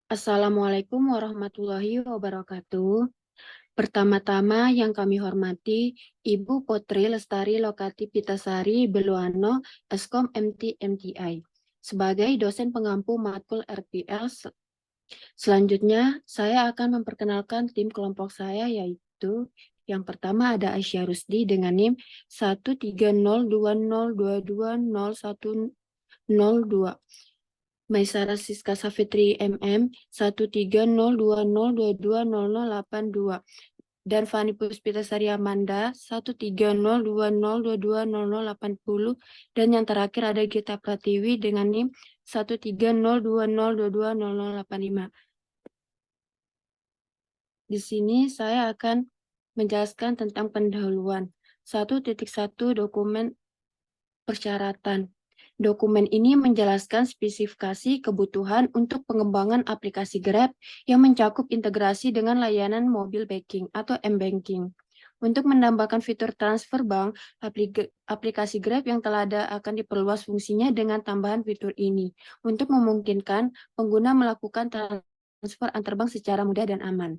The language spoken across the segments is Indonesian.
Assalamualaikum warahmatullahi wabarakatuh. Pertama-tama yang kami hormati Ibu Putri Lestari Lokati Pitasari Beluano, Eskom MT MTI, sebagai dosen pengampu matkul RPL. Selanjutnya, saya akan memperkenalkan tim kelompok saya, yaitu yang pertama ada Aisyah Rusdi dengan NIM 13020220102. Maisara Siska Safitri MM 13020220082 dan Fani Puspitasari Amanda 13020220080 dan yang terakhir ada Gita Pratiwi dengan NIM 13020220085. Di sini saya akan menjelaskan tentang pendahuluan. 1.1 Dokumen persyaratan. Dokumen ini menjelaskan spesifikasi kebutuhan untuk pengembangan aplikasi Grab yang mencakup integrasi dengan layanan mobile banking atau m-banking. Untuk menambahkan fitur transfer bank, aplikasi Grab yang telah ada akan diperluas fungsinya dengan tambahan fitur ini untuk memungkinkan pengguna melakukan transfer antar bank secara mudah dan aman.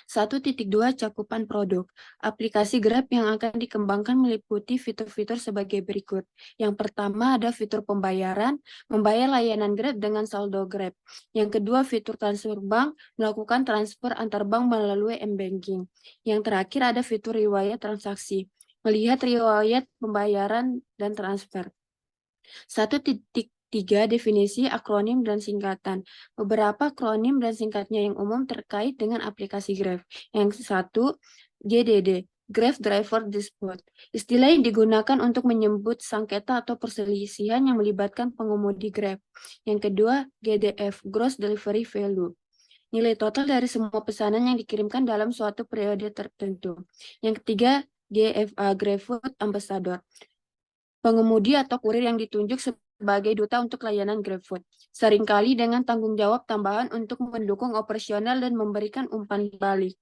1.2 Cakupan produk. Aplikasi Grab yang akan dikembangkan meliputi fitur-fitur sebagai berikut. Yang pertama ada fitur pembayaran, membayar layanan Grab dengan saldo Grab. Yang kedua fitur transfer bank, melakukan transfer antar bank melalui m-banking. Yang terakhir ada fitur riwayat transaksi, melihat riwayat pembayaran dan transfer. 1.3 Definisi akronim dan singkatan. Beberapa akronim dan singkatnya yang umum terkait dengan aplikasi Grab. Yang satu, GDD, Grab Driver Dispute. Istilah yang digunakan untuk menyebut sengketa atau perselisihan yang melibatkan pengemudi Grab. Yang kedua, GDF, Gross Delivery Value. Nilai total dari semua pesanan yang dikirimkan dalam suatu periode tertentu. Yang ketiga, GFA, Grab Food Ambassador. Pengemudi atau kurir yang ditunjuk sebagai duta untuk layanan GrabFood, seringkali dengan tanggung jawab tambahan untuk mendukung operasional dan memberikan umpan balik.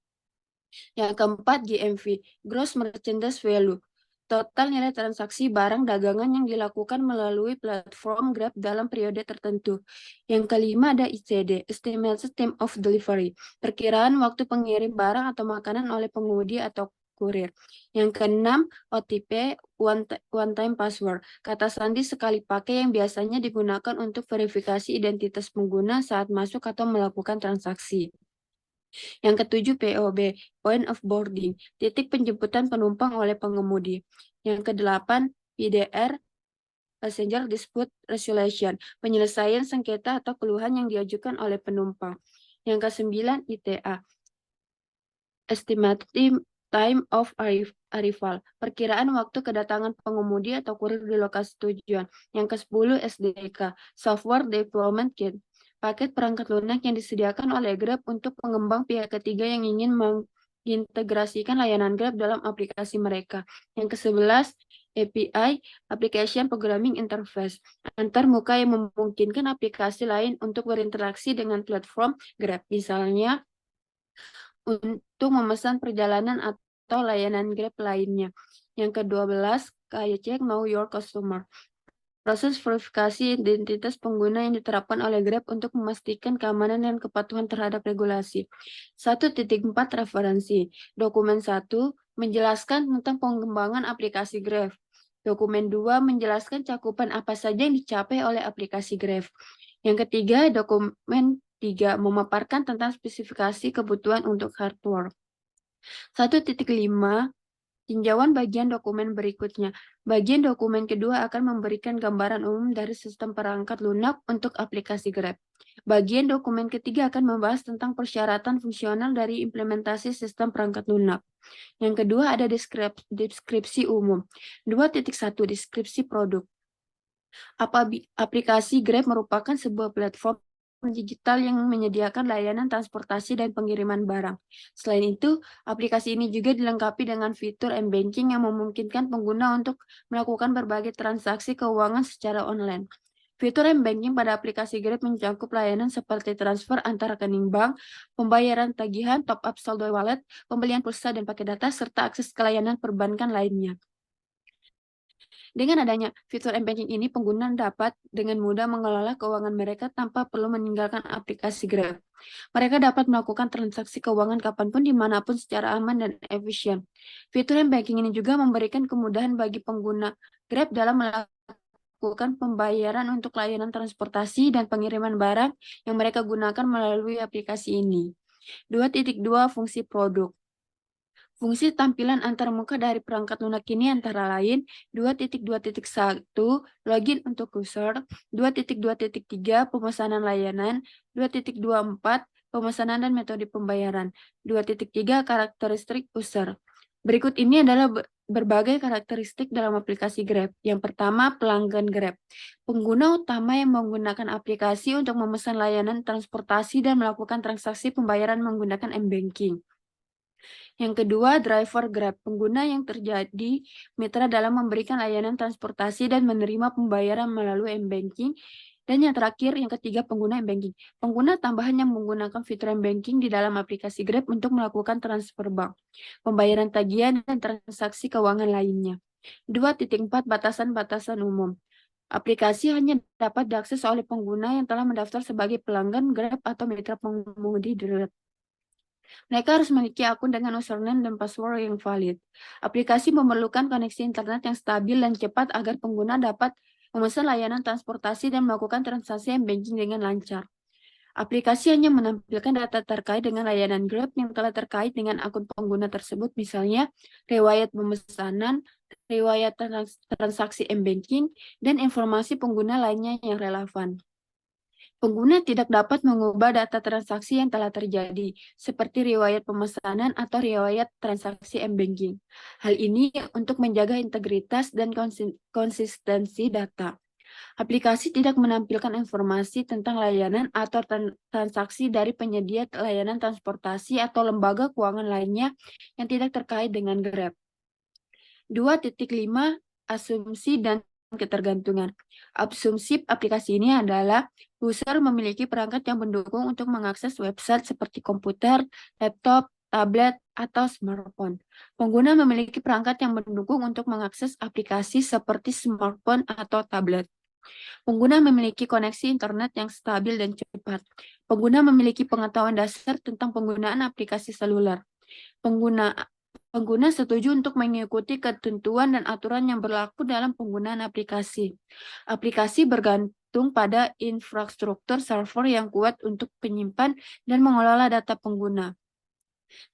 Yang keempat, GMV, Gross Merchandise Value, total nilai transaksi barang dagangan yang dilakukan melalui platform Grab dalam periode tertentu. Yang kelima ada ICD, Estimated Time of Delivery, perkiraan waktu pengirim barang atau makanan oleh pengemudi atau kurir. Yang keenam, OTP, One Time Password, kata sandi sekali pakai yang biasanya digunakan untuk verifikasi identitas pengguna saat masuk atau melakukan transaksi. Yang ketujuh, POB, Point of Boarding, titik penjemputan penumpang oleh pengemudi. Yang kedelapan, PDR, Passenger Dispute Resolution, penyelesaian sengketa atau keluhan yang diajukan oleh penumpang. Yang kesembilan, ITA, Estimated Time of Arrival, perkiraan waktu kedatangan pengemudi atau kurir di lokasi tujuan. Yang ke-10, SDK, Software Development Kit, paket perangkat lunak yang disediakan oleh Grab untuk pengembang pihak ketiga yang ingin mengintegrasikan layanan Grab dalam aplikasi mereka. Yang ke-11, API, Application Programming Interface, antarmuka yang memungkinkan aplikasi lain untuk berinteraksi dengan platform Grab, misalnya untuk memesan perjalanan atau layanan Grab lainnya. Yang ke-12, KYC Know Your Customer. Proses verifikasi identitas pengguna yang diterapkan oleh Grab untuk memastikan keamanan dan kepatuhan terhadap regulasi. 1.4 Referensi. Dokumen 1 menjelaskan tentang pengembangan aplikasi Grab. Dokumen 2 menjelaskan cakupan apa saja yang dicapai oleh aplikasi Grab. Yang ketiga, dokumen 3 memaparkan tentang spesifikasi kebutuhan untuk hardware. 1.5 Tinjauan bagian dokumen berikutnya. Bagian dokumen kedua akan memberikan gambaran umum dari sistem perangkat lunak untuk aplikasi Grab. Bagian dokumen ketiga akan membahas tentang persyaratan fungsional dari implementasi sistem perangkat lunak. Yang kedua ada deskripsi umum. 2.1 Deskripsi produk. Aplikasi Grab merupakan sebuah platform digital yang menyediakan layanan transportasi dan pengiriman barang. Selain itu, aplikasi ini juga dilengkapi dengan fitur m-banking yang memungkinkan pengguna untuk melakukan berbagai transaksi keuangan secara online. Fitur m-banking pada aplikasi Grab mencakup layanan seperti transfer antar rekening bank, pembayaran tagihan, top-up saldo wallet, pembelian pulsa dan paket data, serta akses ke layanan perbankan lainnya. Dengan adanya fitur m-banking ini, pengguna dapat dengan mudah mengelola keuangan mereka tanpa perlu meninggalkan aplikasi Grab. Mereka dapat melakukan transaksi keuangan kapanpun, dimanapun secara aman dan efisien. Fitur m-banking ini juga memberikan kemudahan bagi pengguna Grab dalam melakukan pembayaran untuk layanan transportasi dan pengiriman barang yang mereka gunakan melalui aplikasi ini. 2.2 Fungsi produk. Fungsi tampilan antarmuka dari perangkat lunak ini antara lain 2.2.1 Login untuk user, 2.2.3 Pemesanan layanan, 2.24 Pemesanan dan metode pembayaran, 2.3 Karakteristik user. Berikut ini adalah berbagai karakteristik dalam aplikasi Grab. Yang pertama, pelanggan Grab. Pengguna utama yang menggunakan aplikasi untuk memesan layanan transportasi dan melakukan transaksi pembayaran menggunakan m-banking. Yang kedua, driver Grab, pengguna yang terjadi mitra dalam memberikan layanan transportasi dan menerima pembayaran melalui m-banking. Dan yang terakhir, yang ketiga, pengguna m-banking. Pengguna tambahan yang menggunakan fitur m-banking di dalam aplikasi Grab untuk melakukan transfer bank, pembayaran tagihan, dan transaksi keuangan lainnya. 2.4 Batasan-batasan umum. Aplikasi hanya dapat diakses oleh pengguna yang telah mendaftar sebagai pelanggan Grab atau mitra pengemudi Grab. Mereka harus memiliki akun dengan username dan password yang valid. Aplikasi memerlukan koneksi internet yang stabil dan cepat agar pengguna dapat memesan layanan transportasi dan melakukan transaksi m-banking dengan lancar. Aplikasi hanya menampilkan data terkait dengan layanan Grab yang telah terkait dengan akun pengguna tersebut, misalnya riwayat pemesanan, riwayat transaksi m-banking, dan informasi pengguna lainnya yang relevan. Pengguna tidak dapat mengubah data transaksi yang telah terjadi, seperti riwayat pemesanan atau riwayat transaksi m-banking. Hal ini untuk menjaga integritas dan konsistensi data. Aplikasi tidak menampilkan informasi tentang layanan atau transaksi dari penyedia layanan transportasi atau lembaga keuangan lainnya yang tidak terkait dengan Grab. 2.5 Asumsi dan ketergantungan. Asumsi aplikasi ini adalah user memiliki perangkat yang mendukung untuk mengakses website seperti komputer, laptop, tablet, atau smartphone. Pengguna memiliki perangkat yang mendukung untuk mengakses aplikasi seperti smartphone atau tablet. Pengguna memiliki koneksi internet yang stabil dan cepat. Pengguna memiliki pengetahuan dasar tentang penggunaan aplikasi seluler. Pengguna setuju untuk mengikuti ketentuan dan aturan yang berlaku dalam penggunaan aplikasi. Aplikasi bergantung pada infrastruktur server yang kuat untuk menyimpan dan mengelola data pengguna.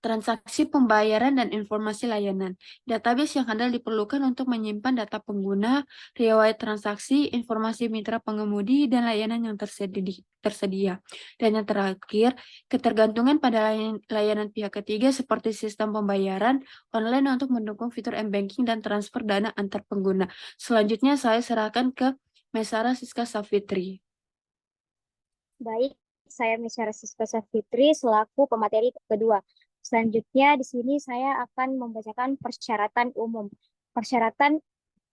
Transaksi pembayaran dan informasi layanan. Database yang handal diperlukan untuk menyimpan data pengguna, riwayat transaksi, informasi mitra pengemudi, dan layanan yang tersedia. Dan yang terakhir, ketergantungan pada layanan pihak ketiga seperti sistem pembayaran online untuk mendukung fitur m-banking dan transfer dana antar pengguna. Selanjutnya saya serahkan ke Mesara Siska Safitri. Baik, saya Mesyara Siska Safitri selaku pemateri kedua. Selanjutnya di sini saya akan membacakan persyaratan umum. Persyaratan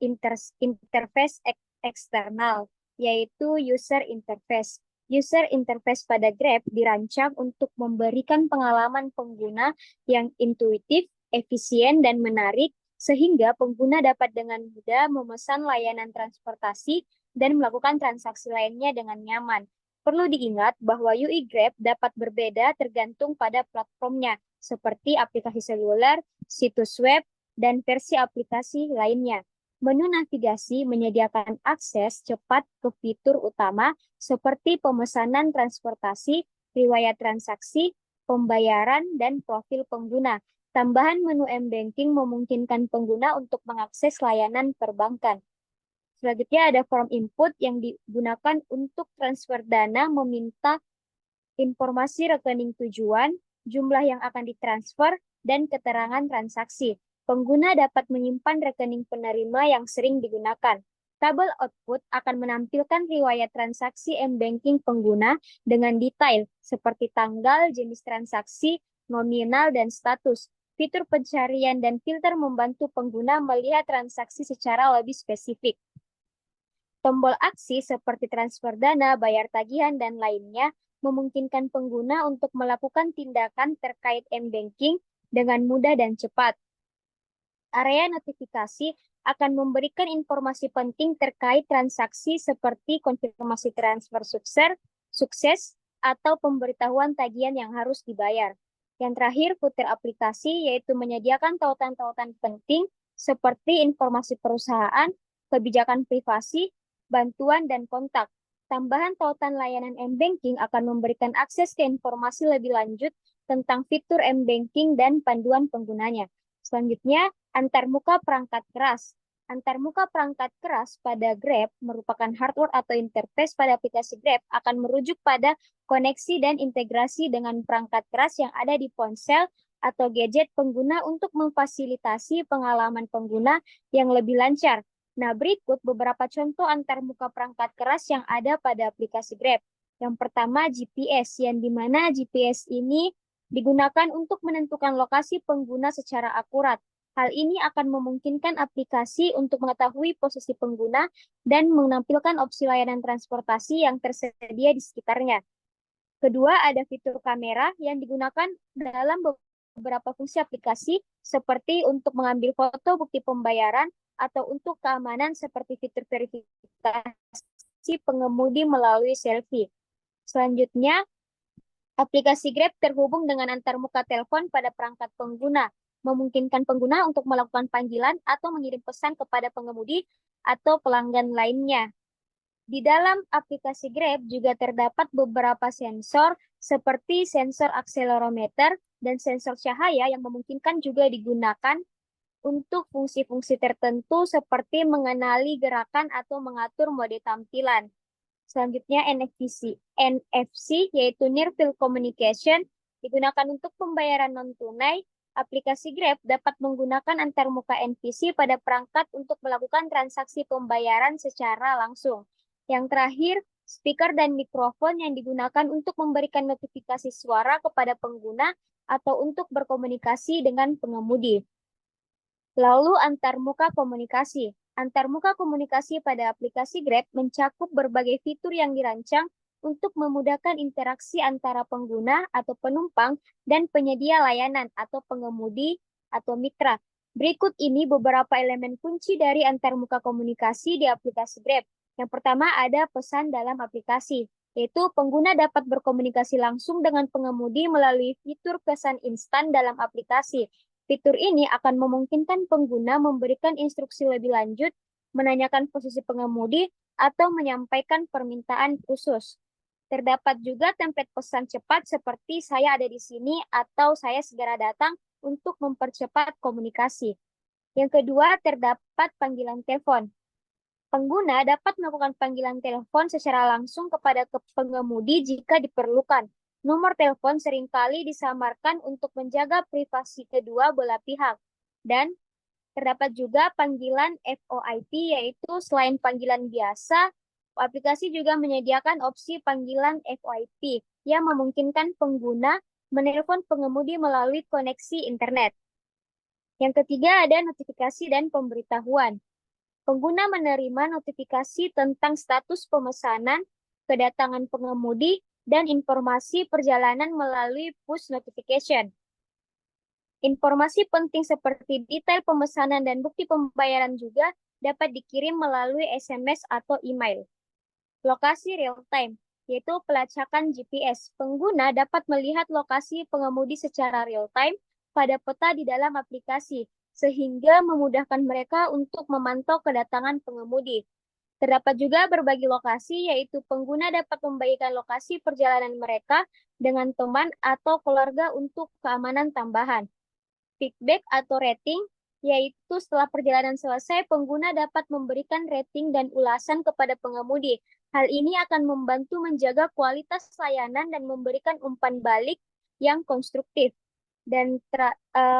interface eksternal, yaitu user interface. User interface pada Grab dirancang untuk memberikan pengalaman pengguna yang intuitif, efisien, dan menarik, sehingga pengguna dapat dengan mudah memesan layanan transportasi dan melakukan transaksi lainnya dengan nyaman. Perlu diingat bahwa UI Grab dapat berbeda tergantung pada platformnya, seperti aplikasi seluler, situs web, dan versi aplikasi lainnya. Menu navigasi menyediakan akses cepat ke fitur utama seperti pemesanan transportasi, riwayat transaksi, pembayaran, dan profil pengguna. Tambahan menu m-banking memungkinkan pengguna untuk mengakses layanan perbankan. Selanjutnya ada form input yang digunakan untuk transfer dana, meminta informasi rekening tujuan, jumlah yang akan ditransfer, dan keterangan transaksi. Pengguna dapat menyimpan rekening penerima yang sering digunakan. Tabel output akan menampilkan riwayat transaksi m-banking pengguna dengan detail seperti tanggal, jenis transaksi, nominal, dan status. Fitur pencarian dan filter membantu pengguna melihat transaksi secara lebih spesifik. Tombol aksi seperti transfer dana, bayar tagihan, dan lainnya memungkinkan pengguna untuk melakukan tindakan terkait m-banking dengan mudah dan cepat. Area notifikasi akan memberikan informasi penting terkait transaksi seperti konfirmasi transfer sukses atau pemberitahuan tagihan yang harus dibayar. Yang terakhir, fitur aplikasi yaitu menyediakan tautan-tautan penting seperti informasi perusahaan, kebijakan privasi, bantuan, dan kontak. Tambahan tautan layanan M-Banking akan memberikan akses ke informasi lebih lanjut tentang fitur M-Banking dan panduan penggunanya. Selanjutnya, antarmuka perangkat keras. Antarmuka perangkat keras pada Grab merupakan hardware atau interface pada aplikasi Grab akan merujuk pada koneksi dan integrasi dengan perangkat keras yang ada di ponsel atau gadget pengguna untuk memfasilitasi pengalaman pengguna yang lebih lancar. Nah, berikut beberapa contoh antarmuka perangkat keras yang ada pada aplikasi Grab. Yang pertama, GPS, yang dimana GPS ini digunakan untuk menentukan lokasi pengguna secara akurat. Hal ini akan memungkinkan aplikasi untuk mengetahui posisi pengguna dan menampilkan opsi layanan transportasi yang tersedia di sekitarnya. Kedua, ada fitur kamera yang digunakan dalam beberapa fungsi aplikasi seperti untuk mengambil foto bukti pembayaran atau untuk keamanan seperti fitur verifikasi pengemudi melalui selfie. Selanjutnya, aplikasi Grab terhubung dengan antarmuka telepon pada perangkat pengguna, memungkinkan pengguna untuk melakukan panggilan atau mengirim pesan kepada pengemudi atau pelanggan lainnya. Di dalam aplikasi Grab juga terdapat beberapa sensor seperti sensor akselerometer dan sensor cahaya yang memungkinkan juga digunakan untuk fungsi-fungsi tertentu seperti mengenali gerakan atau mengatur mode tampilan. Selanjutnya NFC yaitu Near Field Communication digunakan untuk pembayaran non-tunai. Aplikasi Grab dapat menggunakan antarmuka NFC pada perangkat untuk melakukan transaksi pembayaran secara langsung. Yang terakhir, speaker dan mikrofon yang digunakan untuk memberikan notifikasi suara kepada pengguna atau untuk berkomunikasi dengan pengemudi. Lalu antarmuka komunikasi. Antarmuka komunikasi pada aplikasi Grab mencakup berbagai fitur yang dirancang untuk memudahkan interaksi antara pengguna atau penumpang dan penyedia layanan atau pengemudi atau mitra. Berikut ini beberapa elemen kunci dari antarmuka komunikasi di aplikasi Grab. Yang pertama ada pesan dalam aplikasi, yaitu pengguna dapat berkomunikasi langsung dengan pengemudi melalui fitur pesan instan dalam aplikasi. Fitur ini akan memungkinkan pengguna memberikan instruksi lebih lanjut, menanyakan posisi pengemudi, atau menyampaikan permintaan khusus. Terdapat juga template pesan cepat seperti saya ada di sini atau saya segera datang untuk mempercepat komunikasi. Yang kedua, terdapat panggilan telepon. Pengguna dapat melakukan panggilan telepon secara langsung kepada pengemudi jika diperlukan. Nomor telepon seringkali disamarkan untuk menjaga privasi kedua belah pihak. Dan terdapat juga panggilan VoIP, yaitu selain panggilan biasa, aplikasi juga menyediakan opsi panggilan VoIP yang memungkinkan pengguna menelpon pengemudi melalui koneksi internet. Yang ketiga ada notifikasi dan pemberitahuan. Pengguna menerima notifikasi tentang status pemesanan, kedatangan pengemudi, dan informasi perjalanan melalui push notification. Informasi penting seperti detail pemesanan dan bukti pembayaran juga dapat dikirim melalui SMS atau email. Lokasi real-time, yaitu pelacakan GPS. Pengguna dapat melihat lokasi pengemudi secara real-time pada peta di dalam aplikasi, sehingga memudahkan mereka untuk memantau kedatangan pengemudi. Terdapat juga berbagi lokasi, yaitu pengguna dapat membagikan lokasi perjalanan mereka dengan teman atau keluarga untuk keamanan tambahan. Feedback atau rating, yaitu setelah perjalanan selesai, pengguna dapat memberikan rating dan ulasan kepada pengemudi. Hal ini akan membantu menjaga kualitas layanan dan memberikan umpan balik yang konstruktif. Dan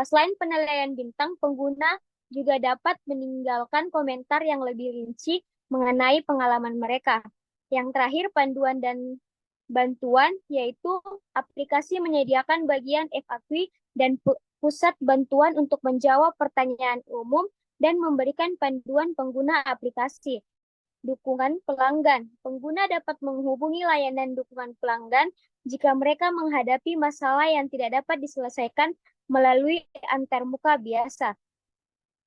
selain penilaian bintang, pengguna juga dapat meninggalkan komentar yang lebih rinci mengenai pengalaman mereka. Yang terakhir, panduan dan bantuan, yaitu aplikasi menyediakan bagian FAQ dan pusat bantuan untuk menjawab pertanyaan umum dan memberikan panduan pengguna aplikasi. Dukungan pelanggan. Pengguna dapat menghubungi layanan dukungan pelanggan jika mereka menghadapi masalah yang tidak dapat diselesaikan melalui antarmuka biasa.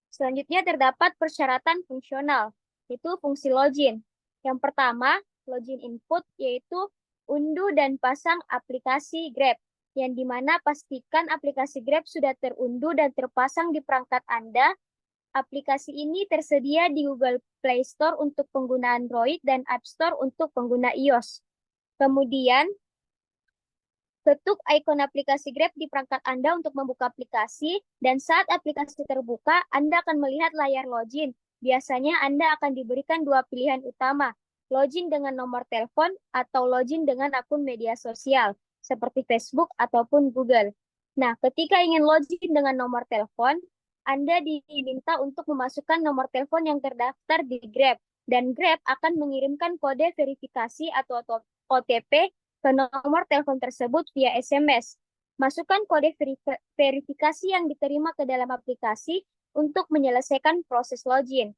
Selanjutnya terdapat persyaratan fungsional, yaitu fungsi login. Yang pertama, login input, yaitu unduh dan pasang aplikasi Grab, yang dimana pastikan aplikasi Grab sudah terunduh dan terpasang di perangkat Anda. Aplikasi ini tersedia di Google Play Store untuk pengguna Android dan App Store untuk pengguna iOS. Kemudian, ketuk ikon aplikasi Grab di perangkat Anda untuk membuka aplikasi, dan saat aplikasi terbuka, Anda akan melihat layar login. Biasanya Anda akan diberikan dua pilihan utama, login dengan nomor telepon atau login dengan akun media sosial, seperti Facebook ataupun Google. Nah, ketika ingin login dengan nomor telepon, Anda diminta untuk memasukkan nomor telepon yang terdaftar di Grab, dan Grab akan mengirimkan kode verifikasi atau OTP ke nomor telepon tersebut via SMS. Masukkan kode verifikasi yang diterima ke dalam aplikasi untuk menyelesaikan proses login.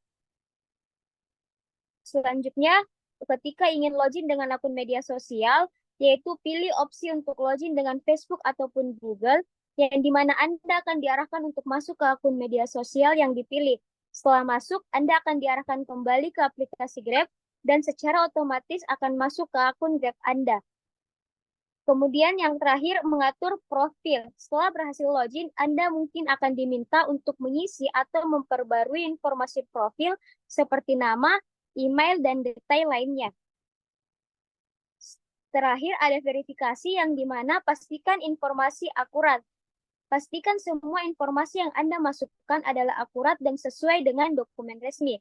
Selanjutnya, ketika ingin login dengan akun media sosial, yaitu pilih opsi untuk login dengan Facebook ataupun Google, yang dimana Anda akan diarahkan untuk masuk ke akun media sosial yang dipilih. Setelah masuk, Anda akan diarahkan kembali ke aplikasi Grab, dan secara otomatis akan masuk ke akun Grab Anda. Kemudian yang terakhir, mengatur profil. Setelah berhasil login, Anda mungkin akan diminta untuk mengisi atau memperbarui informasi profil seperti nama, email, dan detail lainnya. Terakhir, ada verifikasi yang dimana pastikan informasi akurat. Pastikan semua informasi yang Anda masukkan adalah akurat dan sesuai dengan dokumen resmi.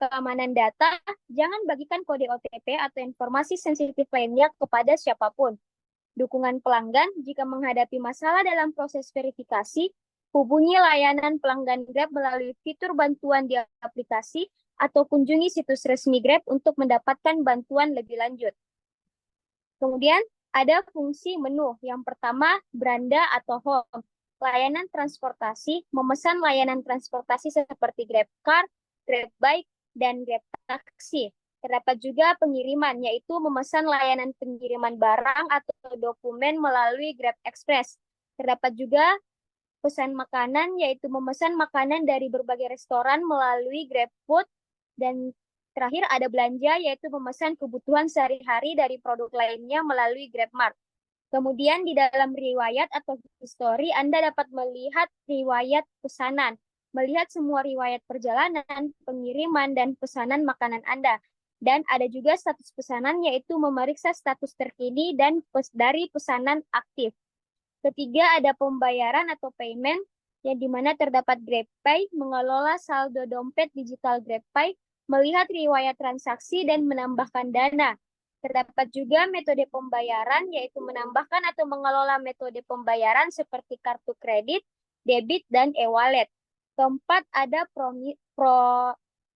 Keamanan data, jangan bagikan kode OTP atau informasi sensitif lainnya kepada siapapun. Dukungan pelanggan, jika menghadapi masalah dalam proses verifikasi, hubungi layanan pelanggan Grab melalui fitur bantuan di aplikasi atau kunjungi situs resmi Grab untuk mendapatkan bantuan lebih lanjut. Kemudian ada fungsi menu. Yang pertama, beranda atau home. Layanan transportasi, memesan layanan transportasi seperti GrabCar, GrabBike, dan GrabTaxi. Terdapat juga pengiriman, yaitu memesan layanan pengiriman barang atau dokumen melalui Grab Express. Terdapat juga pesan makanan, yaitu memesan makanan dari berbagai restoran melalui GrabFood. Dan terakhir ada belanja, yaitu memesan kebutuhan sehari-hari dari produk lainnya melalui GrabMart. Kemudian di dalam riwayat atau history, Anda dapat melihat riwayat pesanan, melihat semua riwayat perjalanan, pengiriman, dan pesanan makanan Anda. Dan ada juga status pesanan, yaitu memeriksa status terkini dan dari pesanan aktif. Ketiga, ada pembayaran atau payment, yang dimana terdapat GrabPay, mengelola saldo dompet digital GrabPay, melihat riwayat transaksi, dan menambahkan dana. Terdapat juga metode pembayaran, yaitu menambahkan atau mengelola metode pembayaran seperti kartu kredit, debit, dan e-wallet. Keempat, ada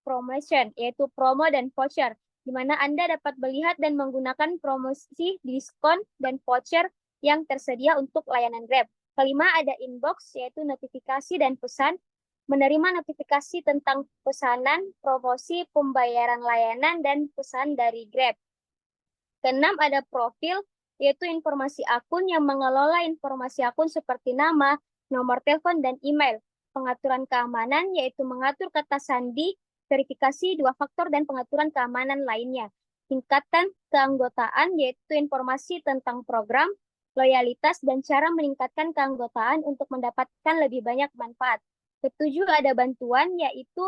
promotion, yaitu promo dan voucher, di mana Anda dapat melihat dan menggunakan promosi, diskon, dan voucher yang tersedia untuk layanan Grab. Kelima, ada inbox, yaitu notifikasi dan pesan, menerima notifikasi tentang pesanan, promosi, pembayaran layanan, dan pesan dari Grab. Keenam, ada profil, yaitu informasi akun yang mengelola informasi akun seperti nama, nomor telepon, dan email. Pengaturan keamanan, yaitu mengatur kata sandi, verifikasi, dua faktor, dan pengaturan keamanan lainnya. Tingkatan keanggotaan, yaitu informasi tentang program, loyalitas, dan cara meningkatkan keanggotaan untuk mendapatkan lebih banyak manfaat. Ketujuh, ada bantuan, yaitu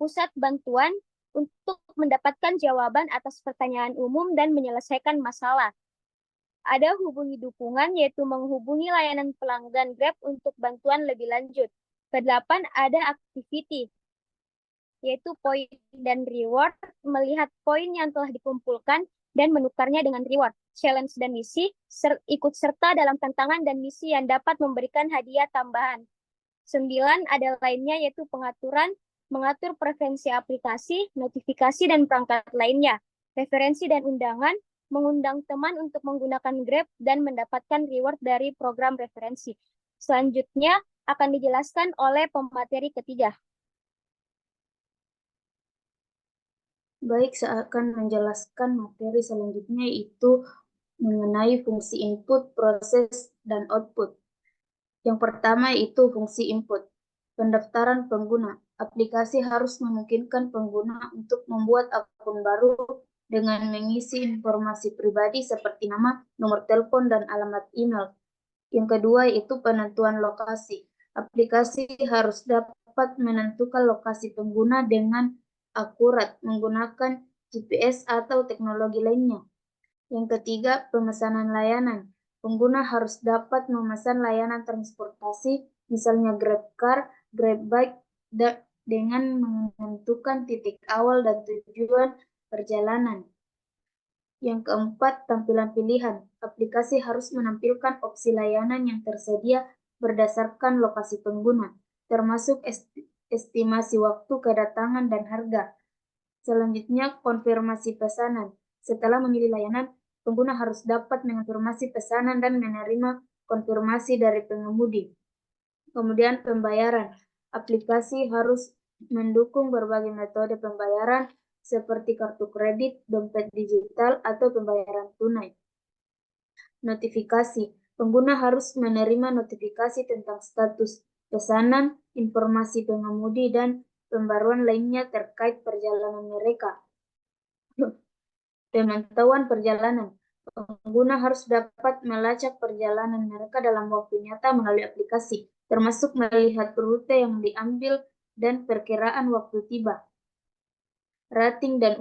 pusat bantuan untuk mendapatkan jawaban atas pertanyaan umum dan menyelesaikan masalah. Ada hubungi dukungan, yaitu menghubungi layanan pelanggan Grab untuk bantuan lebih lanjut. Kedelapan, ada activity, yaitu poin dan reward, melihat poin yang telah dikumpulkan dan menukarnya dengan reward. Challenge dan misi, ikut serta dalam tantangan dan misi yang dapat memberikan hadiah tambahan. 9, ada lainnya, yaitu pengaturan, mengatur preferensi aplikasi, notifikasi, dan perangkat lainnya. Referensi dan undangan, mengundang teman untuk menggunakan Grab dan mendapatkan reward dari program referensi. Selanjutnya akan dijelaskan oleh pemateri ketiga. Baik, saya akan menjelaskan materi selanjutnya, yaitu mengenai fungsi input, proses, dan output. Yang pertama itu fungsi input, pendaftaran pengguna. aplikasi harus memungkinkan pengguna untuk membuat akun baru dengan mengisi informasi pribadi seperti nama, nomor telepon, dan alamat email. Yang kedua yaitu penentuan lokasi. Aplikasi harus dapat menentukan lokasi pengguna dengan akurat menggunakan GPS atau teknologi lainnya. Yang ketiga, pemesanan layanan. Pengguna harus dapat memesan layanan transportasi, misalnya GrabCar, GrabBike, dengan menentukan titik awal dan tujuan perjalanan. Yang keempat, tampilan pilihan. Aplikasi harus menampilkan opsi layanan yang tersedia berdasarkan lokasi pengguna, termasuk estimasi waktu kedatangan dan harga. Selanjutnya, konfirmasi pesanan. Setelah memilih layanan, pengguna harus dapat mengonfirmasi pesanan dan menerima konfirmasi dari pengemudi. Kemudian, pembayaran. Aplikasi harus mendukung berbagai metode pembayaran seperti kartu kredit, dompet digital, atau pembayaran tunai. Notifikasi. Pengguna harus menerima notifikasi tentang status pesanan, informasi pengemudi, dan pembaruan lainnya terkait perjalanan mereka. Pemantauan perjalanan. Pengguna harus dapat melacak perjalanan mereka dalam waktu nyata melalui aplikasi, termasuk melihat rute yang diambil dan perkiraan waktu tiba. Rating dan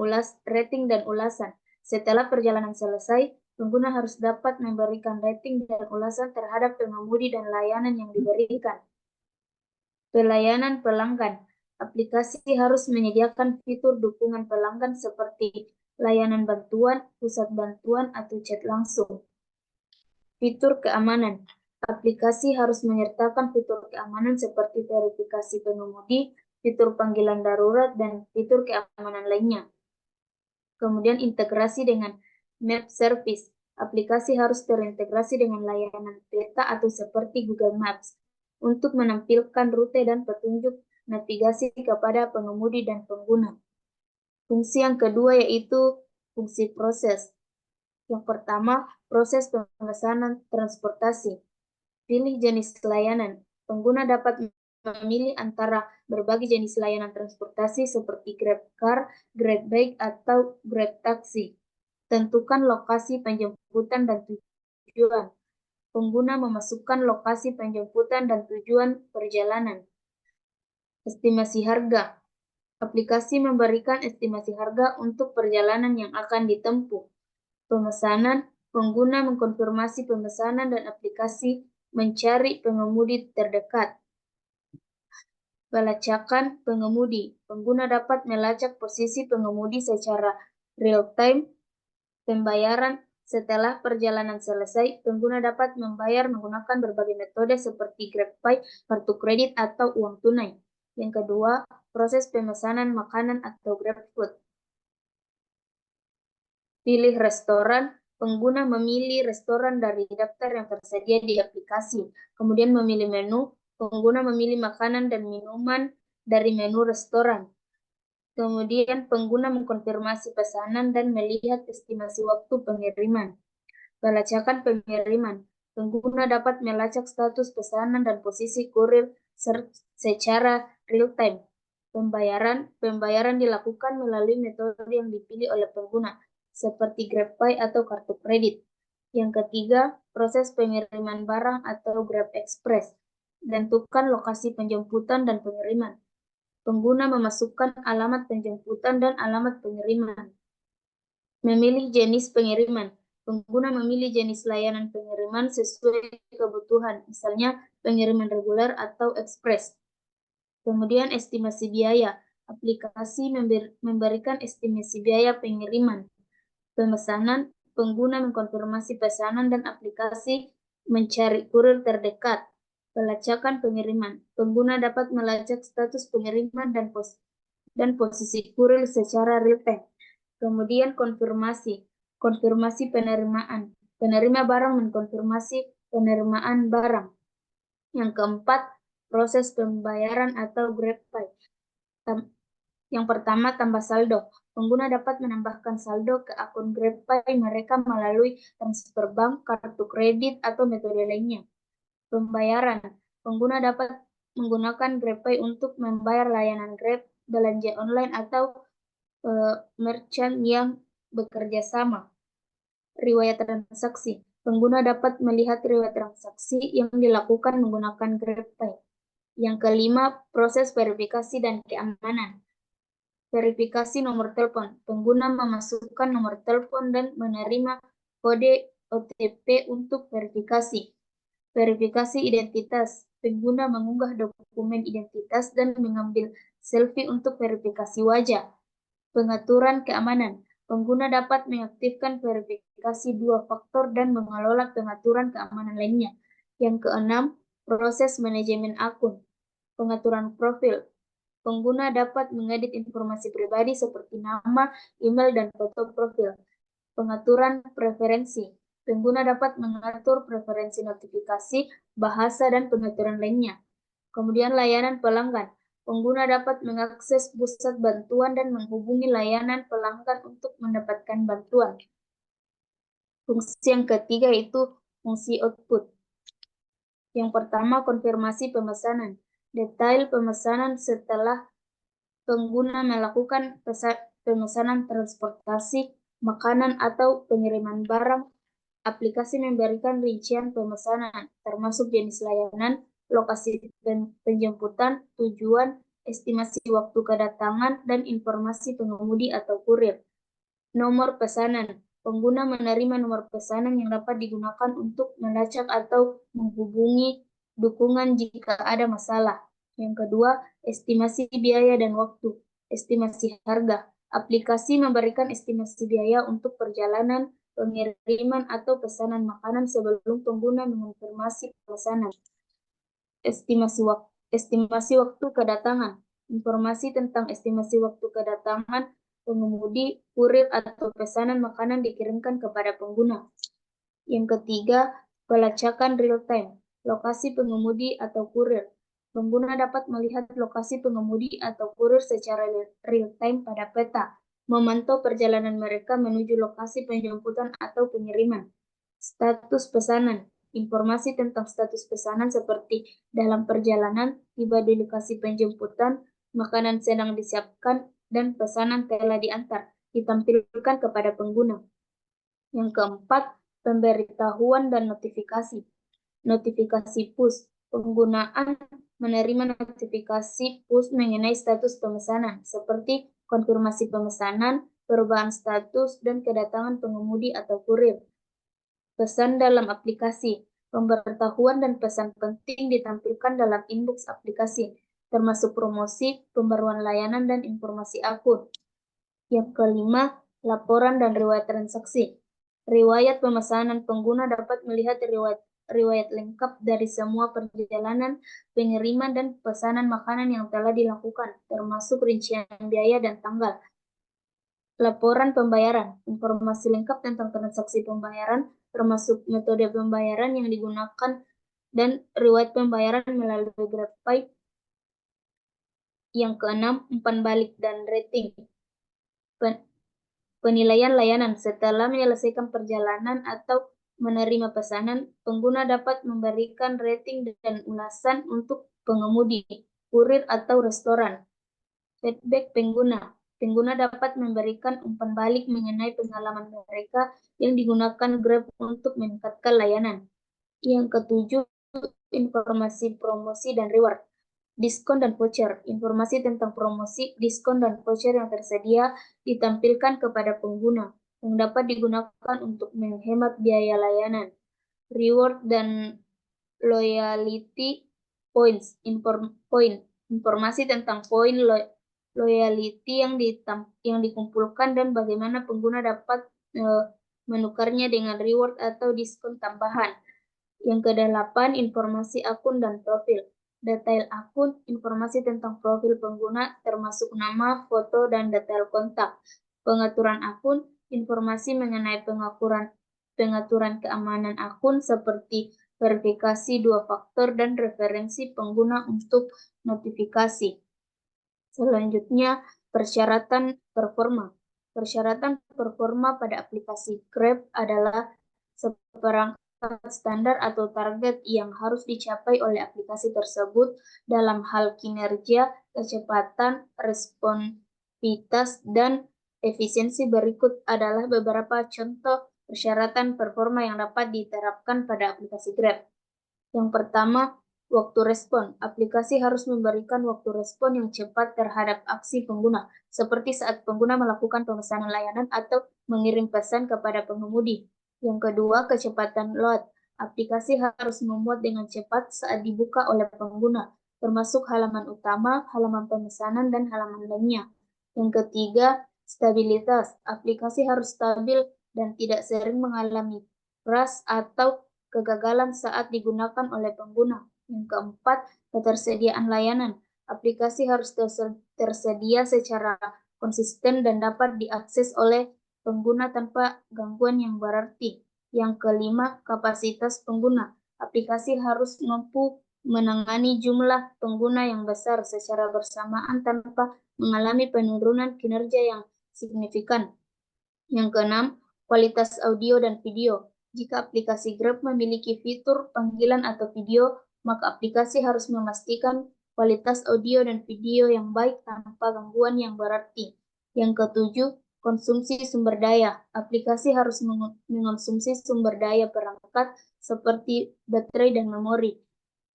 ulasan. Setelah perjalanan selesai, pengguna harus dapat memberikan rating dan ulasan terhadap pengemudi dan layanan yang diberikan. Pelayanan pelanggan. Aplikasi harus menyediakan fitur dukungan pelanggan seperti layanan bantuan, pusat bantuan, atau chat langsung. Fitur keamanan. Aplikasi harus menyertakan fitur keamanan seperti verifikasi pengemudi, fitur panggilan darurat, dan fitur keamanan lainnya. Kemudian integrasi dengan map service. Aplikasi harus terintegrasi dengan layanan peta atau seperti Google Maps untuk menampilkan rute dan petunjuk navigasi kepada pengemudi dan pengguna. Fungsi yang kedua yaitu fungsi proses. Yang pertama, proses pemesanan transportasi. Pilih jenis layanan. Pengguna dapat memilih antara berbagai jenis layanan transportasi seperti GrabCar, GrabBike, atau GrabTaxi. Tentukan lokasi penjemputan dan tujuan. Pengguna memasukkan lokasi penjemputan dan tujuan perjalanan. Estimasi harga. Aplikasi memberikan estimasi harga untuk perjalanan yang akan ditempuh. Pemesanan, pengguna mengkonfirmasi pemesanan dan aplikasi mencari pengemudi terdekat. Pelacakan pengemudi. Pengguna dapat melacak posisi pengemudi secara real-time. Pembayaran. Setelah perjalanan selesai, pengguna dapat membayar menggunakan berbagai metode seperti GrabPay, kartu kredit, atau uang tunai. Yang kedua, proses pemesanan makanan atau GrabFood. Pilih restoran. Pengguna memilih restoran dari daftar yang tersedia di aplikasi. Kemudian memilih menu. Pengguna memilih makanan dan minuman dari menu restoran. Kemudian pengguna mengkonfirmasi pesanan dan melihat estimasi waktu pengiriman. Pelacakan pengiriman. Pengguna dapat melacak status pesanan dan posisi kurir secara real-time. Pembayaran dilakukan melalui metode yang dipilih oleh pengguna, seperti GrabPay atau kartu kredit. Yang ketiga, proses pengiriman barang atau Grab Express. Tentukan lokasi penjemputan dan pengiriman. Pengguna memasukkan alamat penjemputan dan alamat pengiriman. Memilih jenis pengiriman. Pengguna memilih jenis layanan pengiriman sesuai kebutuhan, misalnya pengiriman reguler atau ekspres. Kemudian estimasi biaya. Aplikasi memberikan estimasi biaya pengiriman. Pemesanan, pengguna mengkonfirmasi pesanan dan aplikasi mencari kurir terdekat. Pelacakan pengiriman. Pengguna dapat melacak status pengiriman dan posisi kurir secara real-time. Kemudian konfirmasi. Konfirmasi penerimaan. Penerima barang mengkonfirmasi penerimaan barang. Yang keempat, proses pembayaran atau GrabPay. Yang pertama, tambah saldo. Pengguna dapat menambahkan saldo ke akun GrabPay mereka melalui transfer bank, kartu kredit, atau metode lainnya. Pembayaran. Pengguna dapat menggunakan GrabPay untuk membayar layanan Grab, belanja online, atau merchant yang bekerja sama. Riwayat transaksi. Pengguna dapat melihat riwayat transaksi yang dilakukan menggunakan GrabPay. Yang kelima, proses verifikasi dan keamanan. Verifikasi nomor telepon. Pengguna memasukkan nomor telepon dan menerima kode OTP untuk verifikasi. Verifikasi identitas. Pengguna mengunggah dokumen identitas dan mengambil selfie untuk verifikasi wajah. Pengaturan keamanan. Pengguna dapat mengaktifkan verifikasi dua faktor dan mengelola pengaturan keamanan lainnya. Yang keenam, proses manajemen akun. Pengaturan profil. Pengguna dapat mengedit informasi pribadi seperti nama, email, dan foto profil. Pengaturan preferensi. Pengguna dapat mengatur preferensi notifikasi, bahasa, dan pengaturan lainnya. Kemudian layanan pelanggan. Pengguna dapat mengakses pusat bantuan dan menghubungi layanan pelanggan untuk mendapatkan bantuan. Fungsi yang ketiga itu fungsi output. Yang pertama, konfirmasi pemesanan. Detail pemesanan setelah pengguna melakukan pemesanan transportasi, makanan, atau pengiriman barang. Aplikasi memberikan rincian pemesanan, termasuk jenis layanan, lokasi penjemputan, tujuan, estimasi waktu kedatangan, dan informasi pengemudi atau kurir. Nomor pesanan. Pengguna menerima nomor pesanan yang dapat digunakan untuk melacak atau menghubungi dukungan jika ada masalah. Yang kedua, estimasi biaya dan waktu. Estimasi harga. Aplikasi memberikan estimasi biaya untuk perjalanan, pengiriman, atau pesanan makanan sebelum pengguna mengonfirmasi pesanan. Estimasi waktu kedatangan. Informasi tentang estimasi waktu kedatangan pengemudi, kurir, atau pesanan makanan dikirimkan kepada pengguna. Yang ketiga, pelacakan real-time. Lokasi pengemudi atau kurir. Pengguna dapat melihat lokasi pengemudi atau kurir secara real-time pada peta, memantau perjalanan mereka menuju lokasi penjemputan atau pengiriman. Status pesanan. Informasi tentang status pesanan seperti dalam perjalanan, tiba di lokasi penjemputan, makanan sedang disiapkan, dan pesanan telah diantar, ditampilkan kepada pengguna. Yang keempat, pemberitahuan dan notifikasi. Notifikasi push. Penggunaan menerima notifikasi push mengenai status pemesanan, seperti konfirmasi pemesanan, perubahan status, dan kedatangan pengemudi atau kurir. Pesan dalam aplikasi. Pemberitahuan dan pesan penting ditampilkan dalam inbox aplikasi, termasuk promosi, pembaruan layanan, dan informasi akun. Yang kelima, laporan dan riwayat transaksi. Riwayat pemesanan. Pengguna dapat melihat riwayat lengkap dari semua perjalanan, pengiriman, dan pesanan makanan yang telah dilakukan, termasuk rincian biaya dan tanggal. Laporan pembayaran. Informasi lengkap tentang transaksi pembayaran, termasuk metode pembayaran yang digunakan, dan riwayat pembayaran melalui GrabPay. Yang keenam, umpan balik dan rating. Penilaian layanan. Setelah menyelesaikan perjalanan atau menerima pesanan, pengguna dapat memberikan rating dan ulasan untuk pengemudi, kurir, atau restoran. Feedback pengguna. Pengguna dapat memberikan umpan balik mengenai pengalaman mereka yang digunakan Grab untuk meningkatkan layanan. Yang ketujuh, informasi promosi dan reward. Diskon dan voucher. Informasi tentang promosi, diskon, dan voucher yang tersedia ditampilkan kepada pengguna, yang dapat digunakan untuk menghemat biaya layanan. Reward dan loyalty points. Informasi tentang poin loyalty yang dikumpulkan dan bagaimana pengguna dapat menukarnya dengan reward atau diskon tambahan. Yang kedelapan, informasi akun dan profil. Detail akun. Informasi tentang profil pengguna termasuk nama, foto, dan detail kontak. Pengaturan akun. Informasi mengenai pengaturan keamanan akun seperti verifikasi dua faktor dan referensi pengguna untuk notifikasi. Selanjutnya, persyaratan performa. Persyaratan performa pada aplikasi Grab adalah seperangkat terdapat standar atau target yang harus dicapai oleh aplikasi tersebut dalam hal kinerja, kecepatan, responsivitas, dan efisiensi. Berikut adalah beberapa contoh persyaratan performa yang dapat diterapkan pada aplikasi Grab. Yang pertama, waktu respon. Aplikasi harus memberikan waktu respon yang cepat terhadap aksi pengguna, seperti saat pengguna melakukan pemesanan layanan atau mengirim pesan kepada pengemudi. Yang kedua, kecepatan load. Aplikasi harus memuat dengan cepat saat dibuka oleh pengguna, termasuk halaman utama, halaman pemesanan, dan halaman lainnya. Yang ketiga, stabilitas. Aplikasi harus stabil dan tidak sering mengalami crash atau kegagalan saat digunakan oleh pengguna. Yang keempat, ketersediaan layanan. Aplikasi harus tersedia secara konsisten dan dapat diakses oleh pengguna tanpa gangguan yang berarti. Yang kelima, kapasitas pengguna. Aplikasi harus mampu menangani jumlah pengguna yang besar secara bersamaan tanpa mengalami penurunan kinerja yang signifikan. Yang keenam, kualitas audio dan video. Jika aplikasi Grab memiliki fitur panggilan atau video, maka aplikasi harus memastikan kualitas audio dan video yang baik tanpa gangguan yang berarti. Yang ketujuh, konsumsi sumber daya. Aplikasi harus mengonsumsi sumber daya perangkat seperti baterai dan memori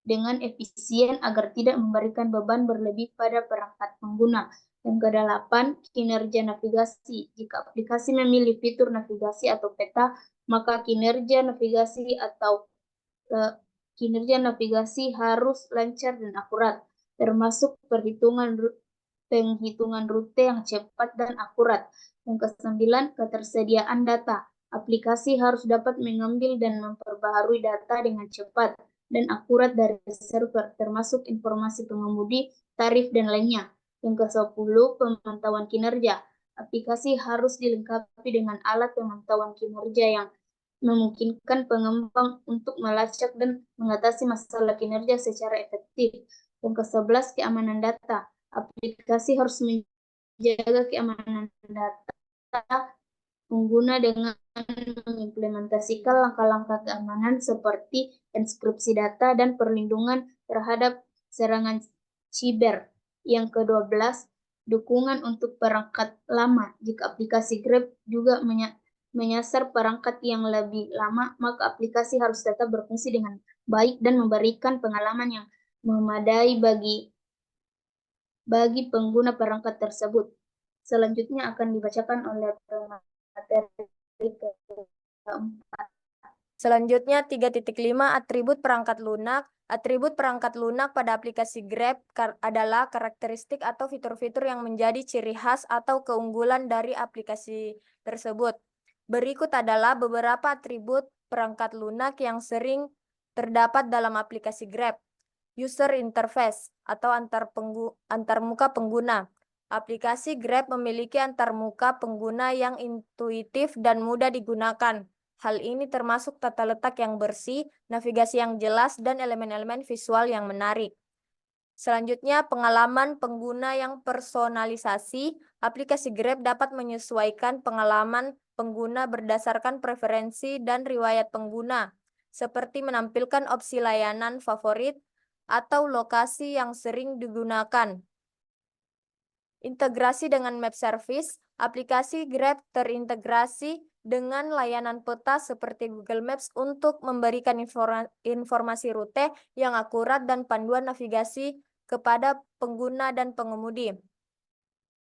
dengan efisien agar tidak memberikan beban berlebih pada perangkat pengguna. Yang kedelapan, kinerja navigasi. Jika aplikasi memilih fitur navigasi atau peta, maka kinerja navigasi harus lancar dan akurat, termasuk penghitungan rute yang cepat dan akurat. Yang kesembilan, ketersediaan data. Aplikasi harus dapat mengambil dan memperbaharui data dengan cepat dan akurat dari server, termasuk informasi pengemudi, tarif, dan lainnya. Yang ke-10, pemantauan kinerja. Aplikasi harus dilengkapi dengan alat pemantauan kinerja yang memungkinkan pengembang untuk melacak dan mengatasi masalah kinerja secara efektif. Yang ke-11, keamanan data. Aplikasi harus menjaga keamanan data pengguna dengan mengimplementasikan langkah-langkah keamanan seperti enkripsi data dan perlindungan terhadap serangan siber. Yang ke-12, dukungan untuk perangkat lama. Jika aplikasi Grab juga menyasar perangkat yang lebih lama, maka aplikasi harus tetap berfungsi dengan baik dan memberikan pengalaman yang memadai bagi pengguna perangkat tersebut. Selanjutnya akan dibacakan oleh materi keempat. Selanjutnya 3.5 atribut perangkat lunak. Atribut perangkat lunak pada aplikasi Grab adalah karakteristik atau fitur-fitur yang menjadi ciri khas atau keunggulan dari aplikasi tersebut. Berikut adalah beberapa atribut perangkat lunak yang sering terdapat dalam aplikasi Grab. User interface atau antarmuka pengguna. Aplikasi Grab memiliki antarmuka pengguna yang intuitif dan mudah digunakan. Hal ini termasuk tata letak yang bersih, navigasi yang jelas, dan elemen-elemen visual yang menarik. Selanjutnya, pengalaman pengguna yang personalisasi. Aplikasi Grab dapat menyesuaikan pengalaman pengguna berdasarkan preferensi dan riwayat pengguna, seperti menampilkan opsi layanan favorit atau lokasi yang sering digunakan. Integrasi dengan map service. Aplikasi Grab terintegrasi dengan layanan peta seperti Google Maps untuk memberikan informasi rute yang akurat dan panduan navigasi kepada pengguna dan pengemudi.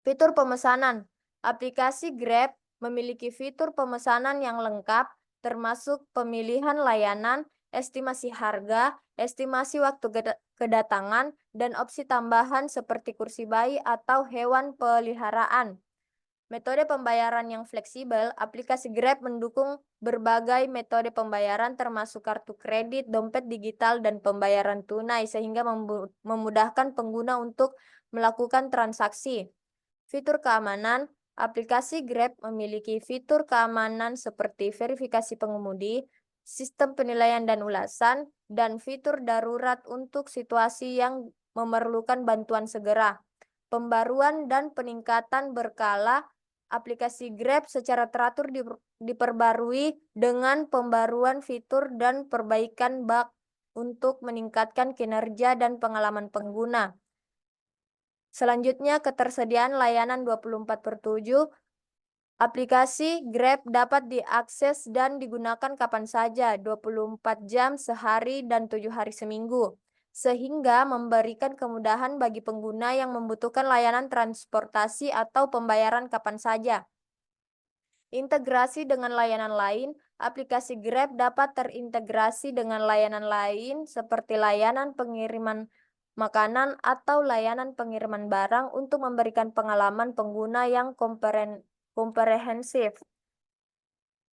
Fitur pemesanan. Aplikasi Grab memiliki fitur pemesanan yang lengkap, termasuk pemilihan layanan, estimasi harga, estimasi waktu kedatangan, dan opsi tambahan seperti kursi bayi atau hewan peliharaan. Metode pembayaran yang fleksibel. Aplikasi Grab mendukung berbagai metode pembayaran termasuk kartu kredit, dompet digital, dan pembayaran tunai sehingga memudahkan pengguna untuk melakukan transaksi. Fitur keamanan. Aplikasi Grab memiliki fitur keamanan seperti verifikasi pengemudi, sistem penilaian dan ulasan, dan fitur darurat untuk situasi yang memerlukan bantuan segera. Pembaruan dan peningkatan berkala. aplikasi Grab secara teratur diperbarui dengan pembaruan fitur dan perbaikan bug untuk meningkatkan kinerja dan pengalaman pengguna. Selanjutnya, ketersediaan layanan 24/7. Aplikasi Grab dapat diakses dan digunakan kapan saja, 24 jam sehari dan 7 hari seminggu, sehingga memberikan kemudahan bagi pengguna yang membutuhkan layanan transportasi atau pembayaran kapan saja. Integrasi dengan layanan lain, aplikasi Grab dapat terintegrasi dengan layanan lain seperti layanan pengiriman makanan atau layanan pengiriman barang untuk memberikan pengalaman pengguna yang komprehensif.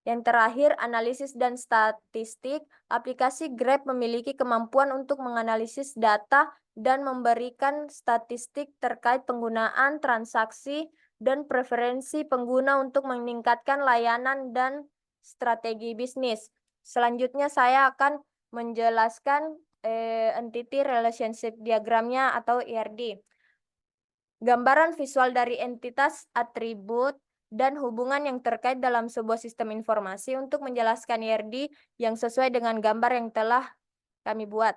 Yang terakhir, analisis dan statistik. Aplikasi Grab memiliki kemampuan untuk menganalisis data dan memberikan statistik terkait penggunaan transaksi dan preferensi pengguna untuk meningkatkan layanan dan strategi bisnis. Selanjutnya saya akan menjelaskan Entity Relationship Diagramnya atau ERD. Gambaran visual dari entitas, atribut, dan hubungan yang terkait dalam sebuah sistem informasi untuk menjelaskan ERD yang sesuai dengan gambar yang telah kami buat.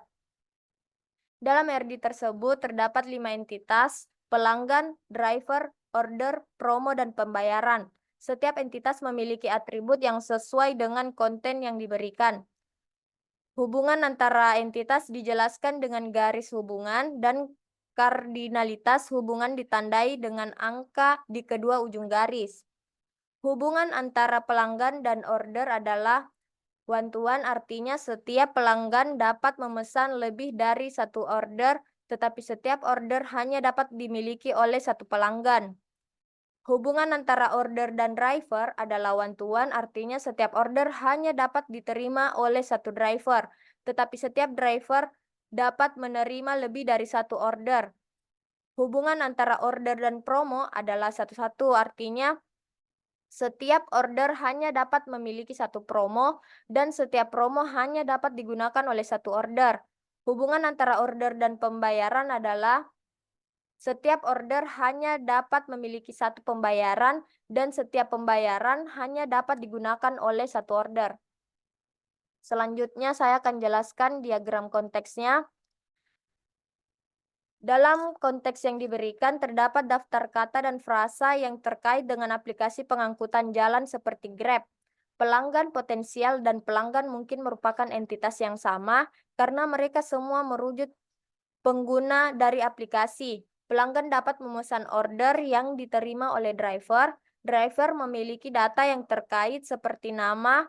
Dalam ERD tersebut terdapat 5 entitas: pelanggan, driver, order, promo, dan pembayaran. Setiap entitas memiliki atribut yang sesuai dengan konten yang diberikan. Hubungan antara entitas dijelaskan dengan garis hubungan dan kardinalitas hubungan ditandai dengan angka di kedua ujung garis. Hubungan antara pelanggan dan order adalah one-to-one, artinya setiap pelanggan dapat memesan lebih dari satu order, tetapi setiap order hanya dapat dimiliki oleh satu pelanggan. Hubungan antara order dan driver adalah one-to-one, artinya setiap order hanya dapat diterima oleh satu driver, tetapi setiap driver dapat menerima lebih dari satu order. Hubungan antara order dan promo adalah satu-satu, artinya setiap order hanya dapat memiliki satu promo dan setiap promo hanya dapat digunakan oleh satu order. Hubungan antara order dan pembayaran adalah setiap order hanya dapat memiliki satu pembayaran dan setiap pembayaran hanya dapat digunakan oleh satu order. Selanjutnya saya akan jelaskan diagram konteksnya. Dalam konteks yang diberikan terdapat daftar kata dan frasa yang terkait dengan aplikasi pengangkutan jalan seperti Grab. Pelanggan potensial dan pelanggan mungkin merupakan entitas yang sama karena mereka semua merujuk pengguna dari aplikasi. Pelanggan dapat memesan order yang diterima oleh driver. Driver memiliki data yang terkait seperti nama,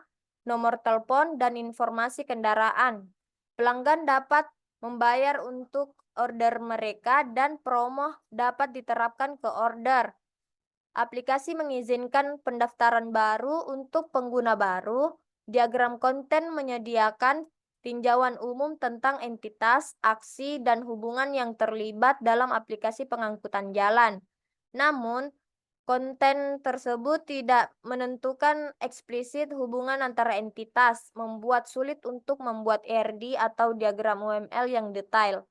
nomor telepon, dan informasi kendaraan. Pelanggan dapat membayar untuk order mereka dan promo dapat diterapkan ke order. Aplikasi mengizinkan pendaftaran baru untuk pengguna baru. Diagram konten menyediakan tinjauan umum tentang entitas, aksi, dan hubungan yang terlibat dalam aplikasi pengangkutan jalan. Namun, konten tersebut tidak menentukan eksplisit hubungan antara entitas, membuat sulit untuk membuat ERD atau diagram UML yang detail.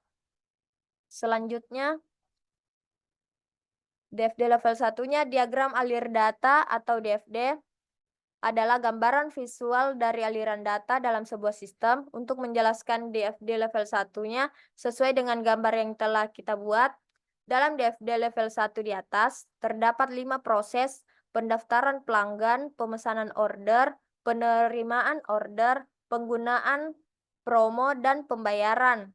Selanjutnya, DFD level 1-nya diagram alir data atau DFD adalah gambaran visual dari aliran data dalam sebuah sistem. Untuk menjelaskan DFD level 1-nya sesuai dengan gambar yang telah kita buat. Dalam DFD level 1 di atas, terdapat 5 proses: pendaftaran pelanggan, pemesanan order, penerimaan order, penggunaan promo, dan pembayaran.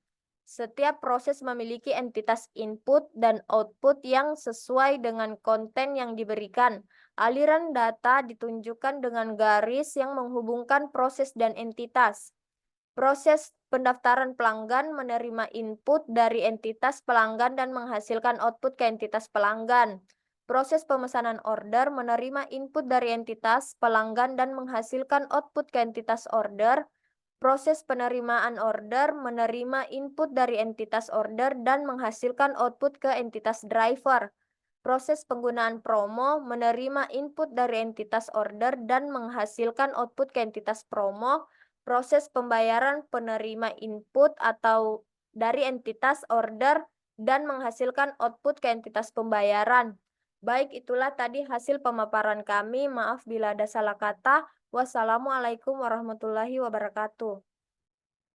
Setiap proses memiliki entitas input dan output yang sesuai dengan konten yang diberikan. Aliran data ditunjukkan dengan garis yang menghubungkan proses dan entitas. Proses pendaftaran pelanggan menerima input dari entitas pelanggan dan menghasilkan output ke entitas pelanggan. Proses pemesanan order menerima input dari entitas pelanggan dan menghasilkan output ke entitas order. Proses penerimaan order menerima input dari entitas order dan menghasilkan output ke entitas driver. Proses penggunaan promo menerima input dari entitas order dan menghasilkan output ke entitas promo. Proses pembayaran penerima input atau dari entitas order dan menghasilkan output ke entitas pembayaran. Baik, itulah tadi hasil pemaparan kami. Maaf bila ada salah kata. Wassalamualaikum warahmatullahi wabarakatuh.